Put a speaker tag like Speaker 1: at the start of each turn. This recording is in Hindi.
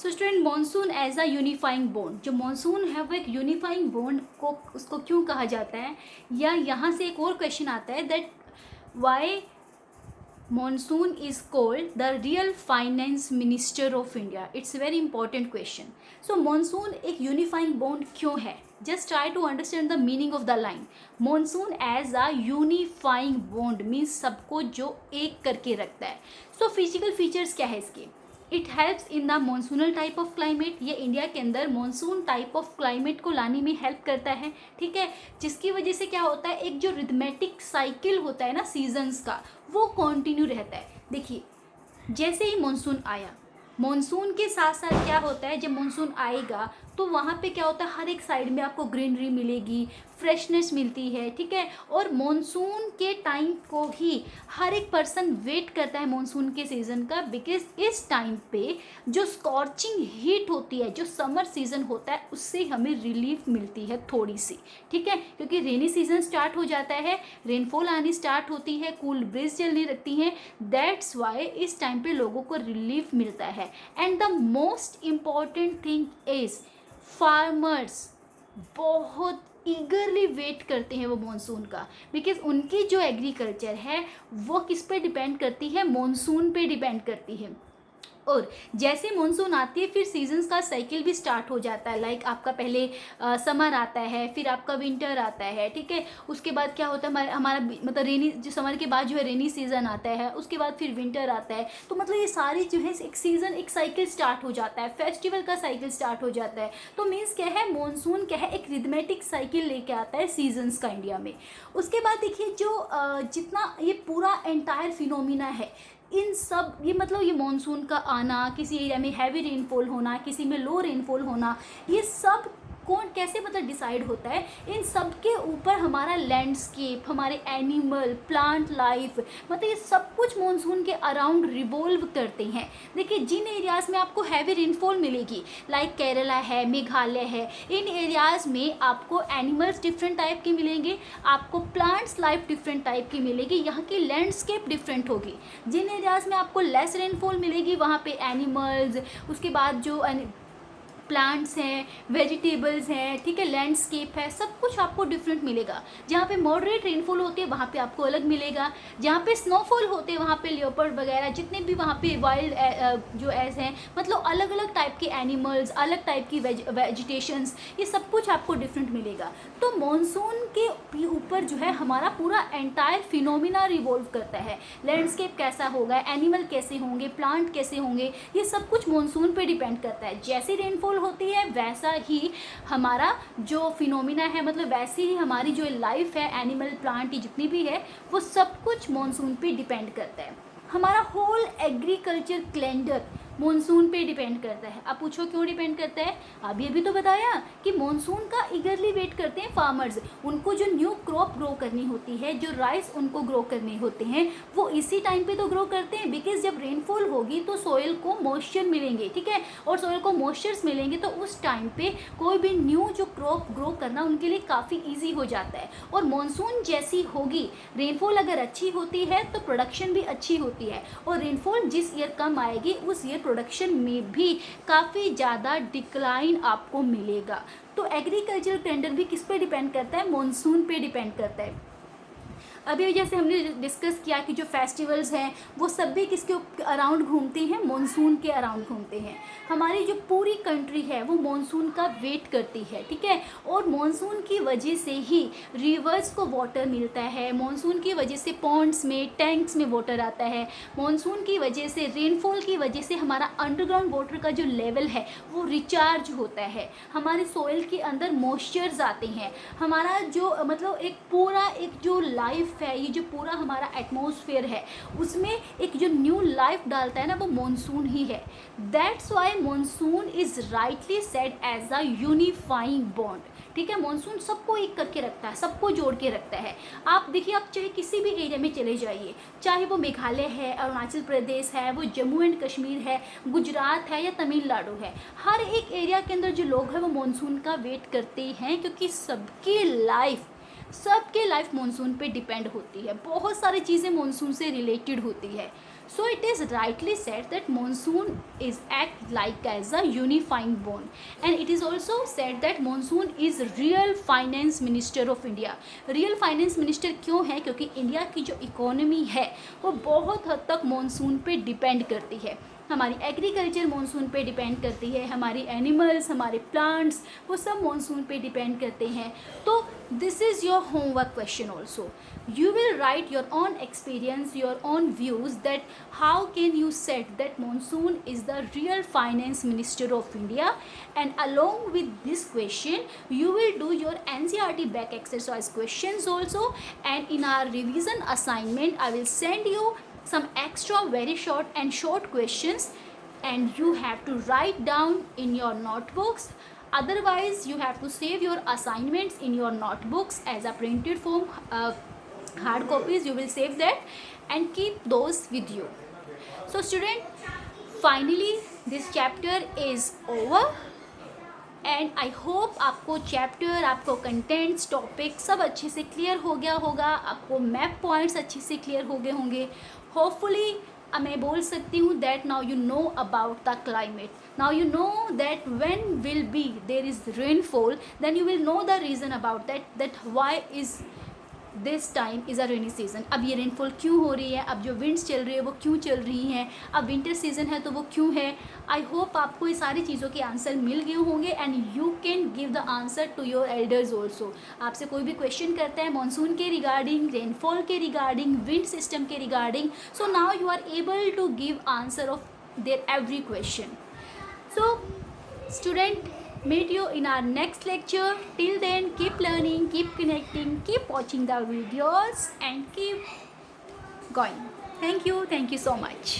Speaker 1: So student, monsoon as a unifying bond, जो मॉनसून है वो एक यूनिफाइंग बॉन्ड को उसको क्यों कहा जाता है, या यहाँ से एक और क्वेश्चन आता है that why monsoon is called the real finance minister of India. It's a very important question. So monsoon एक unifying bond क्यों है? Just try to understand the meaning of the line. Monsoon as a unifying bond means सबको जो एक करके रखता है. So physical features क्या है इसके? It helps in the monsoonal type of climate, ये इंडिया के अंदर मानसून टाइप ऑफ क्लाइमेट को लाने में हेल्प करता है, ठीक है, जिसकी वजह से क्या होता है, एक जो रिदमेटिक साइकिल होता है ना सीजन्स का, वो कंटिन्यू रहता है. देखिए, जैसे ही मानसून आया, मानसून के साथ साथ क्या होता है, जब मानसून आएगा तो वहाँ पे क्या होता है, हर एक साइड में आपको ग्रीनरी मिलेगी, फ्रेशनेस मिलती है, ठीक है. और मानसून के टाइम को ही हर एक पर्सन वेट करता है मानसून के सीज़न का, बिकॉज इस टाइम पे जो स्कॉर्चिंग हीट होती है, जो समर सीज़न होता है, उससे हमें रिलीफ मिलती है थोड़ी सी, ठीक है, क्योंकि रेनी सीज़न स्टार्ट हो जाता है, रेनफॉल आनी स्टार्ट होती है, कूल ब्रीज चलने लगती हैं. दैट्स वाई इस टाइम पे लोगों को रिलीफ मिलता है. And the most important thing is farmers बहुत ईगरली वेट करते हैं वो मॉनसून का, बिकॉज उनकी जो एग्रीकल्चर है वो किस पे डिपेंड करती है, मॉनसून पे डिपेंड करती है. और जैसे मानसून आती है फिर सीजन्स का साइकिल भी स्टार्ट हो जाता है. लाइक आपका पहले समर आता है, फिर आपका विंटर आता है, ठीक है, उसके बाद क्या होता है, हमारा मतलब रेनी, जो समर के बाद जो है रेनी सीज़न आता है, उसके बाद फिर विंटर आता है. तो मतलब ये सारी जो है एक सीज़न, एक साइकिल स्टार्ट हो जाता है, फेस्टिवल का साइकिल स्टार्ट हो जाता है. तो मीन्स क्या है, मानसून क्या है, एक रिदमेटिक साइकिल लेके आता है सीजन्स का इंडिया में. उसके बाद देखिए, जो जितना ये पूरा एंटायर फिनोमिना है, इन सब ये मतलब ये मॉनसून का आना, किसी एरिया में हैवी रेनफॉल होना, किसी में लो रेनफॉल होना, ये सब कौन कैसे मतलब डिसाइड होता है, इन सब के ऊपर हमारा लैंडस्केप, हमारे एनिमल, प्लांट लाइफ, मतलब ये सब कुछ मॉनसून के अराउंड रिवॉल्व करते हैं. देखिए, जिन एरियाज़ में आपको हैवी रेनफॉल मिलेगी, लाइक केरला है, मेघालय है, इन एरियाज़ में आपको एनिमल्स डिफरेंट टाइप के मिलेंगे, आपको प्लांट्स लाइफ डिफरेंट टाइप की मिलेगी, यहाँ की लैंडस्केप डिफरेंट होगी. जिन एरियाज़ में आपको लेस रेनफॉल मिलेगी, वहाँ पे एनिमल्स, उसके बाद जो प्लांट्स हैं, वेजिटेबल्स हैं, ठीक है, लैंडस्केप है, सब कुछ आपको डिफरेंट मिलेगा. जहाँ पे मॉडरेट रेनफॉल होती है वहाँ पे आपको अलग मिलेगा. जहाँ पे स्नोफॉल होते हैं वहाँ पे लियोपर्ड वगैरह, जितने भी वहाँ पे वाइल्ड जो एज हैं, मतलब अलग अलग टाइप के एनिमल्स, अलग टाइप की वेजिटेशंस, ये सब कुछ आपको डिफरेंट मिलेगा. तो मॉनसून के ऊपर जो है हमारा पूरा एंटायर फिनोमिना रिवॉल्व करता है. लैंडस्केप कैसा होगा, एनिमल कैसे होंगे, प्लांट कैसे होंगे, ये सब कुछ मॉनसून पे डिपेंड करता है. जैसी रेनफॉल होती है वैसा ही हमारा जो फिनोमिना है, मतलब वैसी ही हमारी जो लाइफ है, एनिमल, प्लांट, जितनी भी है, वो सब कुछ मॉनसून पे डिपेंड करता है. हमारा होल एग्रीकल्चर कैलेंडर मॉनसून पे डिपेंड करता है. अब पूछो क्यों डिपेंड करता है, अभी तो बताया कि मॉनसून का ईगरली वेट करते हैं फार्मर्स. उनको जो न्यू क्रॉप ग्रो करनी होती है, जो राइस उनको ग्रो करने होते हैं, वो इसी टाइम पे तो ग्रो करते हैं, बिकॉज जब रेनफॉल होगी तो सोइल को मॉइस्चर मिलेंगे, ठीक है, और सोइल को मॉइस्चर्स मिलेंगे तो उस टाइम पे कोई भी न्यू जो क्रॉप ग्रो करना उनके लिए काफ़ी ईजी हो जाता है. और मॉनसून जैसी होगी, रेनफॉल अगर अच्छी होती है तो प्रोडक्शन भी अच्छी होती है, और रेनफॉल जिस ईयर कम आएगी उस ईयर प्रोडक्शन में भी काफ़ी ज़्यादा डिक्लाइन आपको मिलेगा. तो एग्रीकल्चर कैलेंडर भी किस पे डिपेंड करता है, मॉनसून पे डिपेंड करता है. अभी जैसे हमने डिस्कस किया कि जो फेस्टिवल्स हैं वो सब भी किसके अराउंड घूमते हैं, मॉनसून के अराउंड घूमते हैं. हमारी जो पूरी कंट्री है वो मॉनसून का वेट करती है, ठीक है, और मॉनसून की वजह से ही रिवर्स को वाटर मिलता है, मॉनसून की वजह से पॉन्ड्स में, टैंक्स में वाटर आता है, मॉनसून की वजह से, रेनफॉल की वजह से हमारा अंडरग्राउंड वाटर का जो लेवल है वो रिचार्ज होता है, हमारे सोइल के अंदर मॉइस्चर्स आते हैं, हमारा जो मतलब एक पूरा एक जो लाइफ है, ये जो पूरा हमारा एटमॉस्फेयर है, उसमें एक जो न्यू लाइफ डालता है ना, वो मॉनसून ही है. That's why monsoon is rightly said as a unifying bond. ठीक है, मॉनसून सबको एक करके रखता है, सबको जोड़ के रखता है. आप देखिए, आप चाहे किसी भी एरिया में चले जाइए, चाहे वो मेघालय है, अरुणाचल प्रदेश है, वो जम्मू एंड कश्मीर है, गुजरात है या तमिलनाडु है, हर एक एरिया के अंदर जो लोग हैं वो मॉनसून का वेट करते हैं, क्योंकि सबकी लाइफ मॉनसून पे डिपेंड होती है. बहुत सारी चीज़ें मॉनसून से रिलेटेड होती है. So it is rightly said that monsoon is act like as a unifying bond, and it is also said that monsoon is real finance minister of India. Real finance minister क्यों है? क्योंकि इंडिया की जो इकोनॉमी है वो बहुत हद तक monsoon पे डिपेंड करती है. हमारी एग्रीकल्चर मानसून पे डिपेंड करती है, हमारी एनिमल्स, हमारे प्लांट्स, वो सब मानसून पे डिपेंड करते हैं. तो this is your homework question also. You will write your own experience, your own views, that how can you said that monsoon is the real finance minister of India, and along with this question you will do your NCERT back exercise questions also, and in our revision assignment I will send you some extra very short and short questions, and you have to write down in your notebooks. Otherwise you have to save your assignments in your notebooks as a printed form, hard copies. You will save that and keep those with you. So student, finally this chapter is over, and I hope आपको चैप्टर, आपको कंटेंट्स, टॉपिक सब अच्छे से क्लियर हो गया होगा, आपको मैप पॉइंट्स अच्छे से क्लियर हो गए होंगे. होपफुली मैं बोल सकती हूँ that now you know about the climate. Now you know that when will be there is rainfall, then you will know the reason about that why is this time is a rainy season. अब ये रेनफॉल क्यों हो रही है, अब जो विंड्स चल रही है वो क्यों चल रही हैं, अब विंटर सीज़न है तो वो क्यों है. आई होप आपको ये सारी चीज़ों के आंसर मिल गए होंगे, and you can give the answer to your elders also. आपसे कोई भी क्वेश्चन करता है मानसून के रिगार्डिंग, रेनफॉल के रिगार्डिंग, विंड सिस्टम के regarding, so now you are able to give answer of their every question. So student, meet you in our next lecture. Till then, keep learning, keep connecting, keep watching the videos, and keep going. Thank you so much.